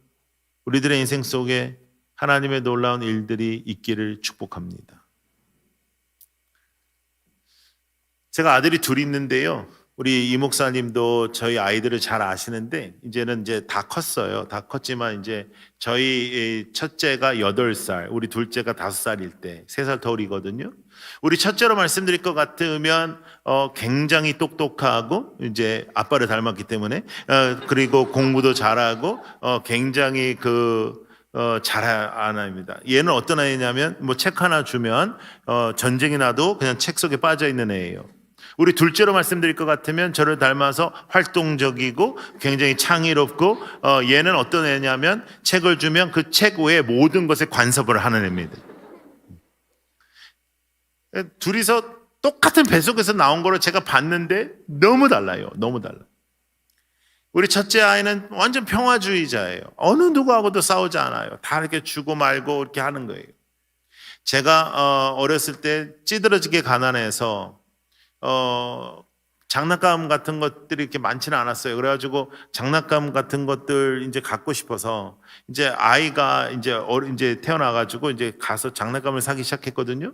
우리들의 인생 속에 하나님의 놀라운 일들이 있기를 축복합니다. 제가 아들이 둘이 있는데요. 우리 이 목사님도 저희 아이들을 잘 아시는데 이제는 다 컸어요. 다 컸지만 이제 저희 첫째가 8살, 우리 둘째가 5살일 때 3살 터울이거든요. 우리 첫째로 말씀드릴 것 같으면 굉장히 똑똑하고 이제 아빠를 닮았기 때문에 그리고 공부도 잘하고 굉장히 잘하는 아이입니다. 얘는 어떤 아이냐면 책 하나 주면 전쟁이 나도 그냥 책 속에 빠져 있는 애예요. 우리 둘째로 말씀드릴 것 같으면 저를 닮아서 활동적이고 굉장히 창의롭고 얘는 어떤 애냐면 책을 주면 그 책 외에 모든 것에 관섭을 하는 애입니다. 둘이서 똑같은 뱃속에서 나온 거를 제가 봤는데 너무 달라요. 너무 달라. 우리 첫째 아이는 완전 평화주의자예요. 어느 누구하고도 싸우지 않아요. 다 이렇게 주고 말고 이렇게 하는 거예요. 제가 어렸을 때 찌들어지게 가난해서 장난감 같은 것들이 이렇게 많지는 않았어요. 그래가지고 장난감 같은 것들 이제 갖고 싶어서 이제 아이가 이제 태어나가지고 이제 가서 장난감을 사기 시작했거든요.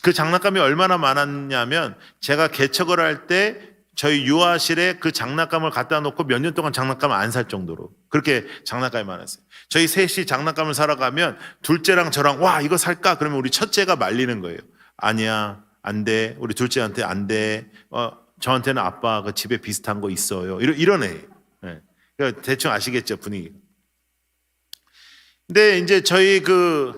그 장난감이 얼마나 많았냐면 제가 개척을 할 때 저희 유아실에 그 장난감을 갖다 놓고 몇 년 동안 장난감을 안 살 정도로 그렇게 장난감이 많았어요. 저희 셋이 장난감을 사러 가면 둘째랑 저랑 와 이거 살까? 그러면 우리 첫째가 말리는 거예요. 아니야. 안 돼. 우리 둘째한테 안 돼. 저한테는 아빠 그 집에 비슷한 거 있어요. 이런 애예요. 네. 그러니까 대충 아시겠죠, 분위기. 근데 이제 저희 그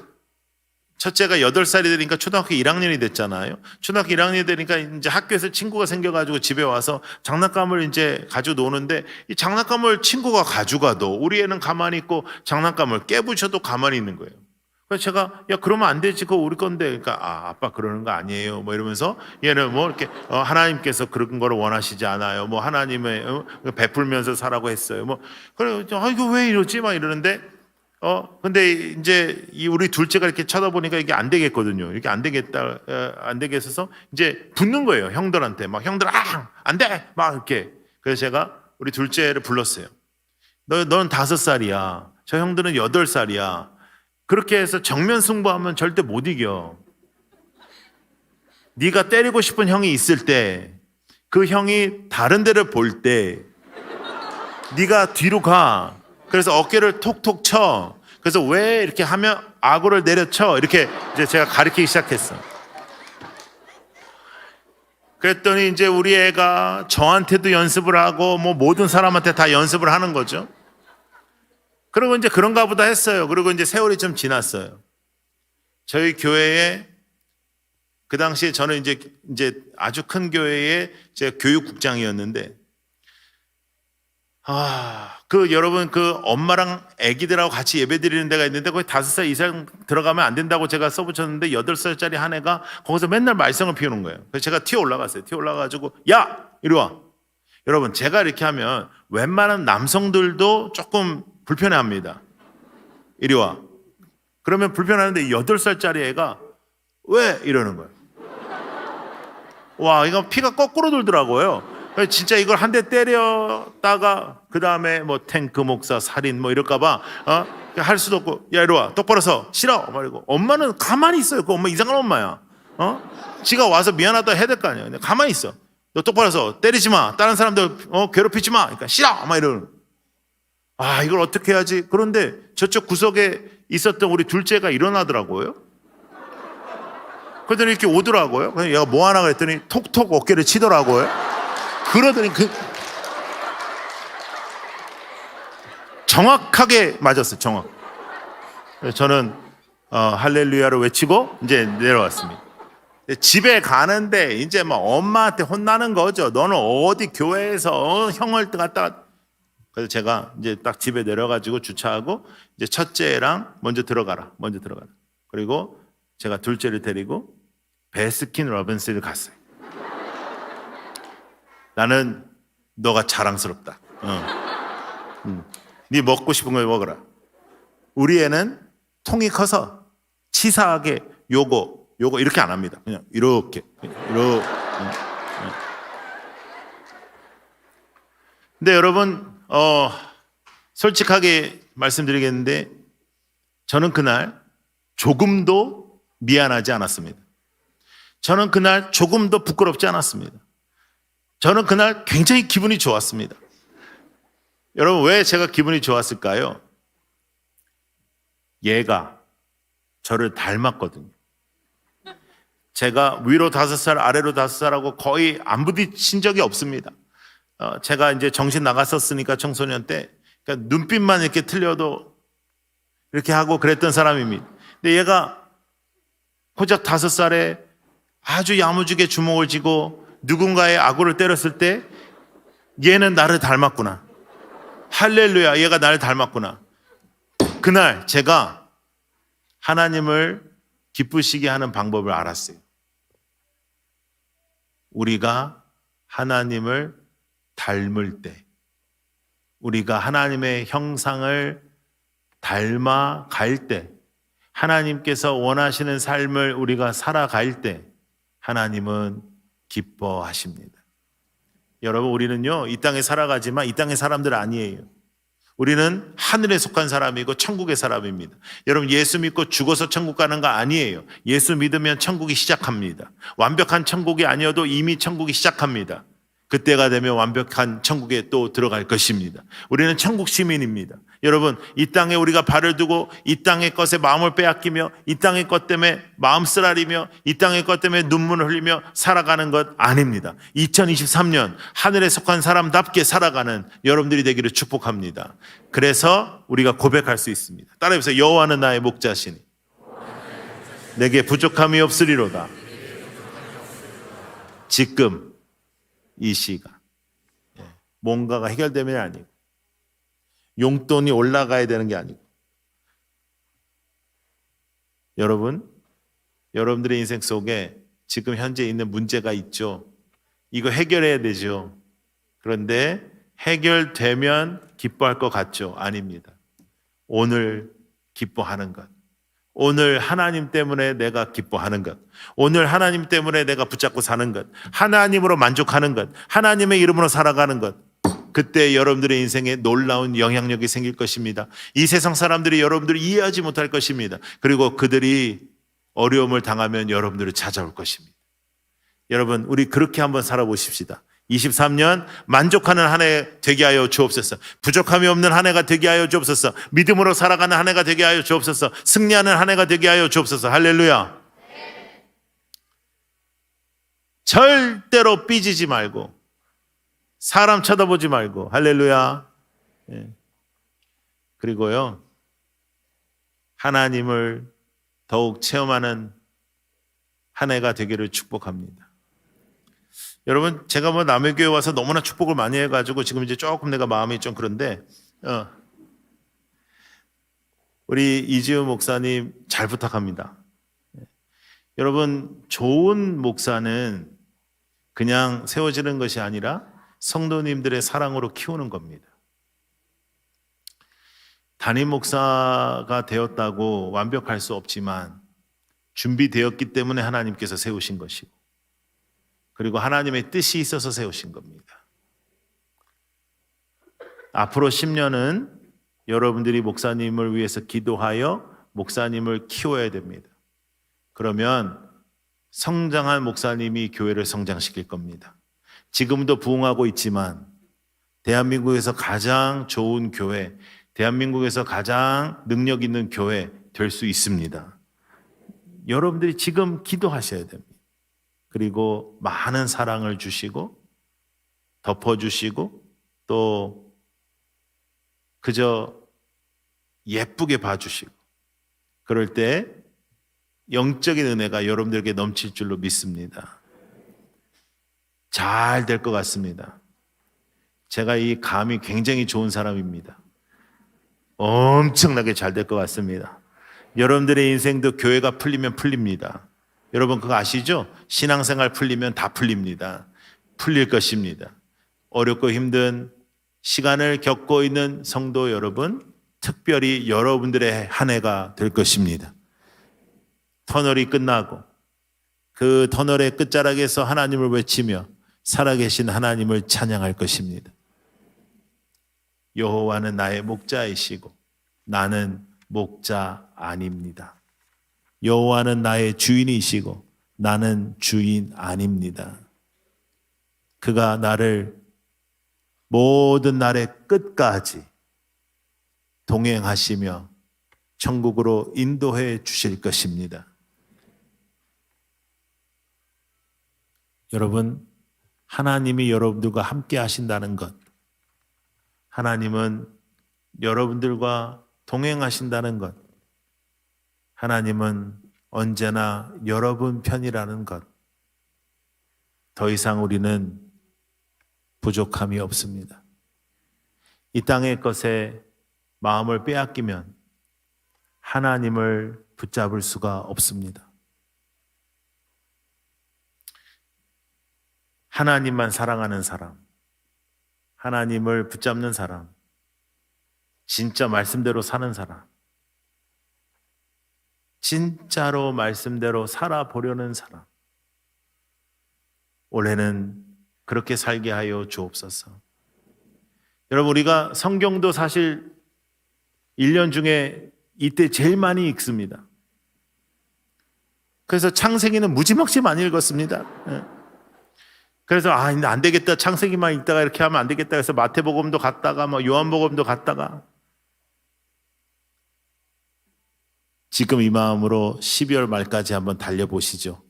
첫째가 8살이 되니까 초등학교 1학년이 됐잖아요. 초등학교 1학년이 되니까 이제 학교에서 친구가 생겨가지고 집에 와서 장난감을 이제 가지고 노는데 이 장난감을 친구가 가져가도 우리 애는 가만히 있고 장난감을 깨부셔도 가만히 있는 거예요. 그래서 제가 야 그러면 안 되지 그거 우리 건데 그러니까 아빠 그러는 거 아니에요 뭐 이러면서 얘는 뭐 이렇게 하나님께서 그런 거를 원하시지 않아요 뭐 하나님의 베풀면서 살라고 했어요 뭐 그래 이거 왜 이러지 막 이러는데 근데 이제 이 우리 둘째가 이렇게 쳐다보니까 이게 안 되겠거든요. 이렇게 안 되겠다, 안 되겠어서 이제 붙는 거예요. 형들한테 막 형들 안 돼, 막 이렇게. 그래서 제가 우리 둘째를 불렀어요. 넌 5살이야. 저 형들은 8살이야. 그렇게 해서 정면 승부하면 절대 못 이겨. 네가 때리고 싶은 형이 있을 때, 그 형이 다른 데를 볼 때, 네가 뒤로 가. 그래서 어깨를 톡톡 쳐. 그래서 왜 이렇게 하면 악어를 내려쳐. 이렇게 이제 제가 가르치기 시작했어. 그랬더니 이제 우리 애가 저한테도 연습을 하고 뭐 모든 사람한테 다 연습을 하는 거죠. 그리고 이제 그런가 보다 했어요. 그리고 이제 세월이 좀 지났어요. 저희 교회에 그 당시에 저는 이제 아주 큰 교회에 제가 교육국장이었는데 여러분 그 엄마랑 아기들하고 같이 예배 드리는 데가 있는데 거기 5살 이상 들어가면 안 된다고 제가 써붙였는데 8살짜리 한 애가 거기서 맨날 말썽을 피우는 거예요. 그래서 제가 튀어 올라갔어요. 튀어 올라가가지고 야 이리 와. 여러분 제가 이렇게 하면 웬만한 남성들도 조금 불편해합니다. 이리 와. 그러면 불편하는데 8살짜리 애가 왜 이러는 거예요. 와 이거 피가 거꾸로 돌더라고요. 진짜 이걸 한 대 때렸다가 그 다음에 뭐 탱크 목사 살인 뭐 이럴까봐 할 수도 없고 야 이리 와 똑바로 서 싫어 말이고 엄마는 가만히 있어요. 그 엄마 이상한 엄마야. 지가 와서 미안하다 해야 될 거 아니야. 근데 가만히 있어. 너 똑바로 서 때리지 마. 다른 사람들 괴롭히지 마. 그러니까 싫어 막 이러는. 이걸 어떻게 해야지. 그런데 저쪽 구석에 있었던 우리 둘째가 일어나더라고요. 그랬더니 이렇게 오더라고요. 그래서 얘가 뭐 하나 그랬더니 톡톡 어깨를 치더라고요. 그러더니 정확하게 맞았어요. 정확. 그래서 저는 할렐루야를 외치고 이제 내려왔습니다. 집에 가는데 이제 막 엄마한테 혼나는 거죠. 너는 어디 교회에서 형을 갖다가. 그래서 제가 이제 딱 집에 내려가지고 주차하고 이제 첫째랑 먼저 들어가라. 그리고 제가 둘째를 데리고 베스킨 로빈스를 갔어요. 나는 너가 자랑스럽다. 네 먹고 싶은 걸 먹어라. 우리 애는 통이 커서 치사하게 요거 이렇게 안 합니다. 그냥 이렇게. 근데 여러분 솔직하게 말씀드리겠는데 저는 그날 조금도 미안하지 않았습니다. 저는 그날 조금도 부끄럽지 않았습니다. 저는 그날 굉장히 기분이 좋았습니다. 여러분 왜 제가 기분이 좋았을까요? 얘가 저를 닮았거든요. 제가 위로 5살 아래로 5살하고 거의 안 부딪힌 적이 없습니다. 제가 이제 정신 나갔었으니까 청소년 때 그러니까 눈빛만 이렇게 틀려도 이렇게 하고 그랬던 사람입니다. 근데 얘가 고작 5살에 아주 야무지게 주먹을 쥐고 누군가의 악어를 때렸을 때 얘는 나를 닮았구나. 할렐루야, 얘가 나를 닮았구나. 그날 제가 하나님을 기쁘시게 하는 방법을 알았어요. 우리가 하나님을 닮을 때, 우리가 하나님의 형상을 닮아갈 때, 하나님께서 원하시는 삶을 우리가 살아갈 때 하나님은 기뻐하십니다. 여러분 우리는요 이 땅에 살아가지만 이 땅의 사람들 아니에요. 우리는 하늘에 속한 사람이고 천국의 사람입니다. 여러분 예수 믿고 죽어서 천국 가는 거 아니에요. 예수 믿으면 천국이 시작합니다. 완벽한 천국이 아니어도 이미 천국이 시작합니다. 그때가 되면 완벽한 천국에 또 들어갈 것입니다. 우리는 천국 시민입니다. 여러분, 이 땅에 우리가 발을 두고 이 땅의 것에 마음을 빼앗기며 이 땅의 것 때문에 마음 쓰라리며 이 땅의 것 때문에 눈물을 흘리며 살아가는 것 아닙니다. 2023년 하늘에 속한 사람답게 살아가는 여러분들이 되기를 축복합니다. 그래서 우리가 고백할 수 있습니다. 따라해보세요. 여호와는 나의 목자시니 내게 부족함이 없으리로다. 지금 이 시간 뭔가가 해결되면 아니고 용돈이 올라가야 되는 게 아니고 여러분들의 인생 속에 지금 현재 있는 문제가 있죠. 이거 해결해야 되죠. 그런데 해결되면 기뻐할 것 같죠? 아닙니다. 오늘 기뻐하는 것, 오늘 하나님 때문에 내가 기뻐하는 것, 오늘 하나님 때문에 내가 붙잡고 사는 것, 하나님으로 만족하는 것, 하나님의 이름으로 살아가는 것, 그때 여러분들의 인생에 놀라운 영향력이 생길 것입니다. 이 세상 사람들이 여러분들을 이해하지 못할 것입니다. 그리고 그들이 어려움을 당하면 여러분들을 찾아올 것입니다. 여러분, 우리 그렇게 한번 살아보십시다. 23년 만족하는 한 해 되게 하여 주옵소서. 부족함이 없는 한 해가 되게 하여 주옵소서. 믿음으로 살아가는 한 해가 되게 하여 주옵소서. 승리하는 한 해가 되게 하여 주옵소서. 할렐루야. 절대로 삐지지 말고 사람 쳐다보지 말고. 할렐루야. 그리고요, 하나님을 더욱 체험하는 한 해가 되기를 축복합니다. 여러분, 제가 뭐 남의 교회 와서 너무나 축복을 많이 해가지고 지금 이제 조금 내가 마음이 좀 그런데, 우리 이지우 목사님 잘 부탁합니다. 여러분, 좋은 목사는 그냥 세워지는 것이 아니라 성도님들의 사랑으로 키우는 겁니다. 담임 목사가 되었다고 완벽할 수 없지만 준비되었기 때문에 하나님께서 세우신 것이고, 그리고 하나님의 뜻이 있어서 세우신 겁니다. 앞으로 10년은 여러분들이 목사님을 위해서 기도하여 목사님을 키워야 됩니다. 그러면 성장한 목사님이 교회를 성장시킬 겁니다. 지금도 부흥하고 있지만 대한민국에서 가장 좋은 교회, 대한민국에서 가장 능력 있는 교회 될 수 있습니다. 여러분들이 지금 기도하셔야 됩니다. 그리고 많은 사랑을 주시고 덮어주시고 또 그저 예쁘게 봐주시고, 그럴 때 영적인 은혜가 여러분들에게 넘칠 줄로 믿습니다. 잘 될 것 같습니다. 제가 이 감이 굉장히 좋은 사람입니다. 엄청나게 잘 될 것 같습니다. 여러분들의 인생도 교회가 풀리면 풀립니다. 여러분 그거 아시죠? 신앙생활 풀리면 다 풀립니다. 풀릴 것입니다. 어렵고 힘든 시간을 겪고 있는 성도 여러분, 특별히 여러분들의 한 해가 될 것입니다. 터널이 끝나고 그 터널의 끝자락에서 하나님을 외치며 살아계신 하나님을 찬양할 것입니다. 여호와는 나의 목자이시고 나는 목자 아닙니다. 여호와는 나의 주인이시고 나는 주인 아닙니다. 그가 나를 모든 날의 끝까지 동행하시며 천국으로 인도해 주실 것입니다. 여러분, 하나님이 여러분들과 함께 하신다는 것, 하나님은 여러분들과 동행하신다는 것, 하나님은 언제나 여러분 편이라는 것, 더 이상 우리는 부족함이 없습니다. 이 땅의 것에 마음을 빼앗기면 하나님을 붙잡을 수가 없습니다. 하나님만 사랑하는 사람, 하나님을 붙잡는 사람, 진짜 말씀대로 사는 사람, 진짜로 말씀대로 살아보려는 사람, 올해는 그렇게 살게 하여 주옵소서. 여러분, 우리가 성경도 사실 1년 중에 이때 제일 많이 읽습니다. 그래서 창세기는 무지막지 많이 읽었습니다. 그래서 안 되겠다, 창세기만 읽다가 이렇게 하면 안 되겠다 해서 마태복음도 갔다가 요한복음도 갔다가 지금 이 마음으로 12월 말까지 한번 달려보시죠.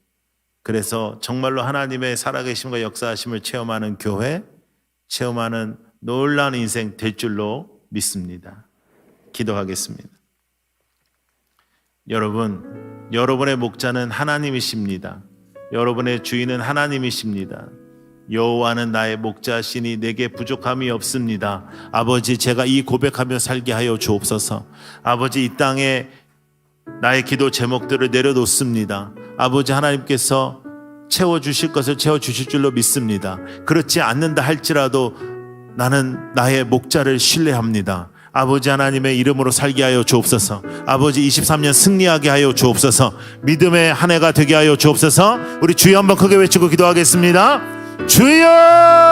그래서 정말로 하나님의 살아계심과 역사하심을 체험하는 교회, 체험하는 놀라운 인생 될 줄로 믿습니다. 기도하겠습니다. 여러분, 여러분의 목자는 하나님이십니다. 여러분의 주인은 하나님이십니다. 여호와는 나의 목자시니 내게 부족함이 없습니다. 아버지, 제가 이 고백하며 살게 하여 주옵소서. 아버지, 이 땅에 나의 기도 제목들을 내려놓습니다. 아버지, 하나님께서 채워주실 것을 채워주실 줄로 믿습니다. 그렇지 않는다 할지라도 나는 나의 목자를 신뢰합니다. 아버지, 하나님의 이름으로 살게 하여 주옵소서. 아버지, 23년 승리하게 하여 주옵소서. 믿음의 한 해가 되게 하여 주옵소서. 우리 주여 한번 크게 외치고 기도하겠습니다. 주여!